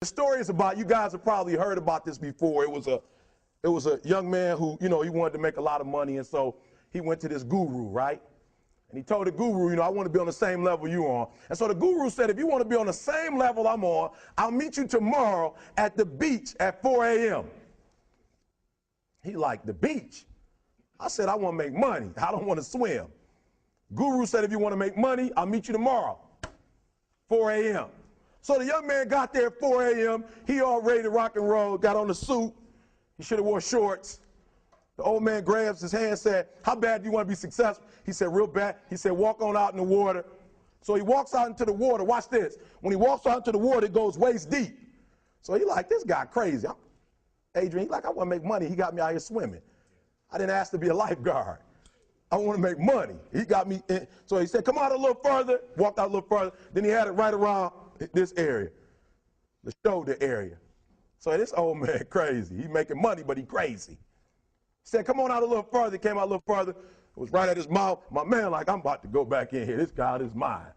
The story is about, you guys have probably heard about this before. It was a young man who, he wanted to make a lot of money, and so he went to this guru, right? And he told the guru, I want to be on the same level you're on. And so the guru said, if you want to be on the same level I'm on, I'll meet you tomorrow at the beach at 4 a.m. He liked the beach. I said, I want to make money. I don't want to swim. Guru said, if you want to make money, I'll meet you tomorrow, 4 a.m. So the young man got there at 4 a.m. He all ready to rock and roll, got on the suit. He should have wore shorts. The old man grabs his hand and said, how bad do you want to be successful? He said, real bad. He said, walk on out in the water. So he walks out into the water. Watch this. When he walks out into the water, it goes waist deep. So he like, this guy crazy. Adrian, he like, I want to make money. He got me out here swimming. I didn't ask to be a lifeguard. I want to make money. He got me in. So he said, come out a little further. Walked out a little further. Then he had it right around this area, the shoulder area. So this old man crazy. He making money, but he crazy. He said, come on out a little further. He came out a little further. It was right at his mouth. My man like, I'm about to go back in here. This God is mine.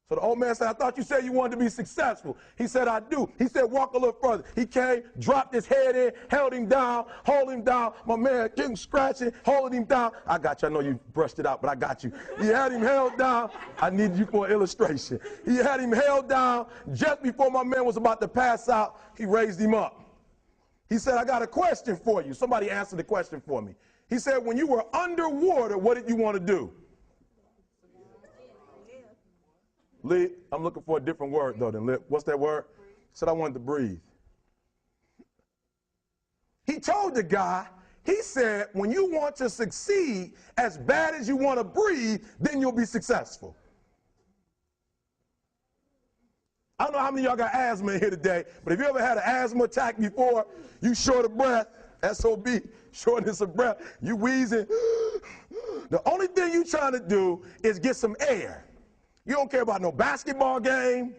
So the old man said, I thought you said you wanted to be successful. He said, I do. He said, walk a little further. He came, dropped his head in, held him down, hold him down. My man getting scratching, holding him down. I got you. I know you brushed it out, but I got you. He had him held down. I need you for an illustration. He had him held down. Just before my man was about to pass out, he raised him up. He said, I got a question for you. Somebody answered the question for me. He said, when you were underwater, what did you want to do? Lee, I'm looking for a different word, though, than lip. What's that word? He said, I wanted to breathe. He told the guy, he said, when you want to succeed as bad as you want to breathe, then you'll be successful. I don't know how many of y'all got asthma in here today, but if you ever had an asthma attack before, you short of breath, SOB, shortness of breath, you wheezing. The only thing you're trying to do is get some air. You don't care about no basketball game.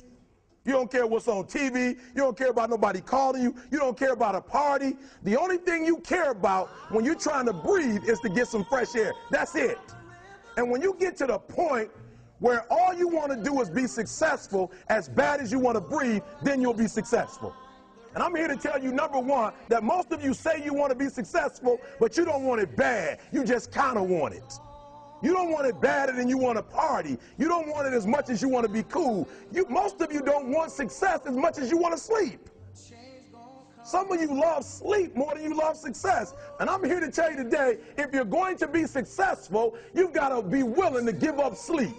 You don't care what's on TV. You don't care about nobody calling you. You don't care about a party. The only thing you care about when you're trying to breathe is to get some fresh air. That's it. And when you get to the point where all you want to do is be successful as bad as you want to breathe, then you'll be successful. And I'm here to tell you, number one, that most of you say you want to be successful, but you don't want it bad. You just kind of want it. You don't want it badder than you want to party. You don't want it as much as you want to be cool. Most of you don't want success as much as you want to sleep. Some of you love sleep more than you love success. And I'm here to tell you today, if you're going to be successful, you've got to be willing to give up sleep.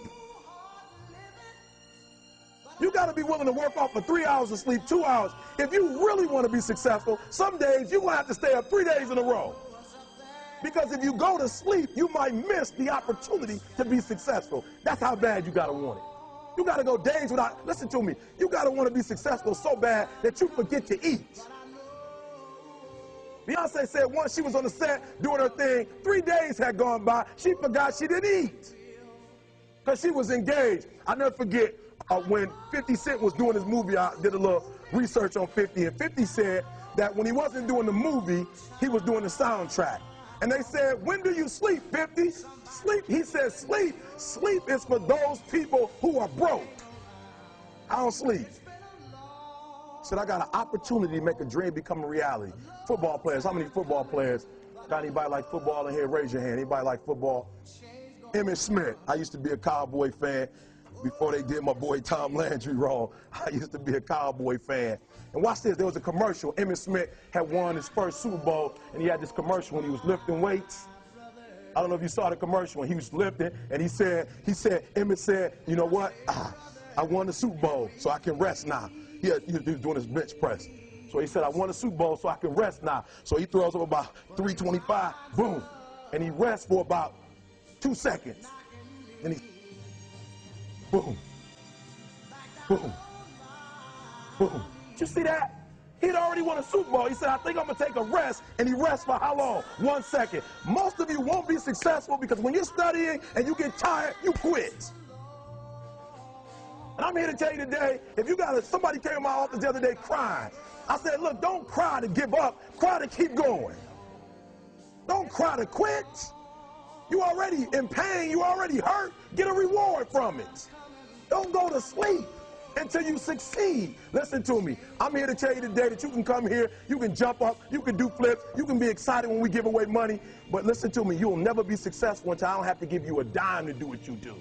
You got to be willing to work off for 3 hours of sleep, 2 hours. If you really want to be successful, some days you're going to have to stay up 3 days in a row. Because if you go to sleep, you might miss the opportunity to be successful. That's how bad you got to want it. You got to go days without, listen to me, you got to want to be successful so bad that you forget to eat. Beyonce said once she was on the set doing her thing, 3 days had gone by, she forgot she didn't eat because she was engaged. I'll never forget when 50 Cent was doing his movie, I did a little research on 50, and 50 said that when he wasn't doing the movie, he was doing the soundtrack. And they said, when do you sleep, 50? Sleep. He said, sleep. Sleep is for those people who are broke. I don't sleep. He said, I got an opportunity to make a dream become a reality. Football players, how many football players? Got anybody like football in here? Raise your hand. Anybody like football? Emmitt Smith. I used to be a Cowboy fan before they did my boy Tom Landry wrong. I used to be a Cowboy fan. And watch this, there was a commercial. Emmitt Smith had won his first Super Bowl, and he had this commercial when he was lifting weights. I don't know if you saw the commercial when he was lifting, and Emmitt said, you know what? I won the Super Bowl, so I can rest now. He was doing his bench press. So he said, I won the Super Bowl, so I can rest now. So he throws up about 325, boom, and he rests for about 2 seconds. And he boom, boom, boom. Did you see that? He'd already won a Super Bowl. He said, I think I'm going to take a rest. And he rests for how long? 1 second. Most of you won't be successful because when you're studying and you get tired, you quit. And I'm here to tell you today, if you got somebody came to my office the other day crying. I said, look, don't cry to give up. Cry to keep going. Don't cry to quit. You already in pain. You already hurt. Get a reward from it. Don't go to sleep. until you succeed. Listen to me. I'm here to tell you today that you can come here, you can jump up, you can do flips, you can be excited when we give away money. But listen to me, you'll never be successful until I don't have to give you a dime to do what you do.